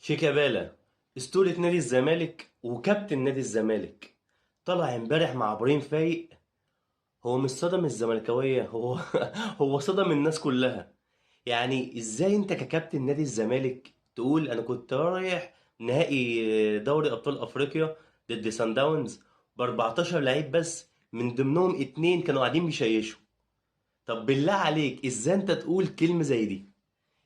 شيكابالا اسطورة نادي الزمالك وكابتن نادي الزمالك طلع امبارح مع ابراهيم فايق. هو مش صدم الزملكاوية، هو هو صدم الناس كلها. يعني ازاي انت ككابتن نادي الزمالك تقول انا كنت رايح نهائي دوري ابطال افريقيا ضد سان داونز ب 14 لعيب بس، من ضمنهم اتنين كانوا قاعدين بيشيشوا. طب بالله عليك ازاي انت تقول كلمة زي دي؟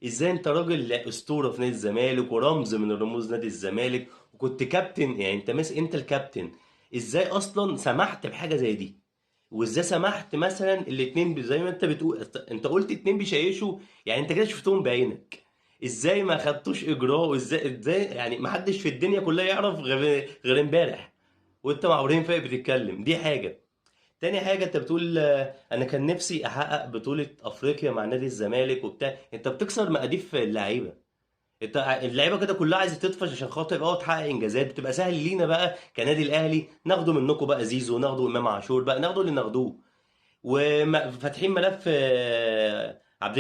ازاي انت راجل اسطوره في نادي الزمالك ورمز من رموز نادي الزمالك وكنت كابتن، يعني انت الكابتن. ازاي اصلا سمحت بحاجه زي دي؟ وازاي سمحت مثلا الاتنين زي ما انت بتقول، انت قلت اتنين بيشيشوا، يعني انت كده شفتهم بعينك. ازاي ما خدتوش اجراء؟ وازاي يعني ما حدش في الدنيا كلها يعرف غير امبارح وانت مع ابراهيم فايق بتتكلم؟ دي حاجه. تاني حاجة انت بتقول انا كان نفسي احقق بطولة افريقيا مع نادي الزمالك وبتاع. انت بتكسر مقاديف اللعيبة. انت اللعيبة كده كلها عايزة تطفش عشان خاطر تحقق انجازات، بتبقى سهل لينا بقى كنادي الاهلي ناخده منكم بقى زيزو، ناخده امام عاشور، بقى ناخده اللي ناخدوه. وفاتحين ملف عبد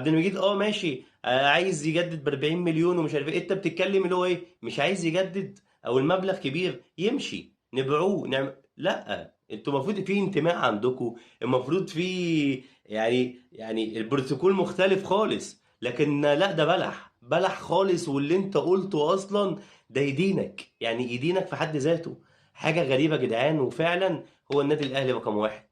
المجيد ماشي، عايز يجدد ب 40 مليون ومش عارف ايه. انت بتتكلم اللي هو ايه؟ مش عايز يجدد او المبلغ كبير يمشي نبيعوه نعمل؟ لا، انتوا المفروض في انتماء عندكم، المفروض في يعني البروتوكول مختلف خالص. لكن لا، ده بلح بلح خالص، واللي انت قلته اصلا ده يدينك، يعني يدينك في حد ذاته. حاجة غريبة يا جدعان، وفعلا هو النادي الاهلي رقم واحد.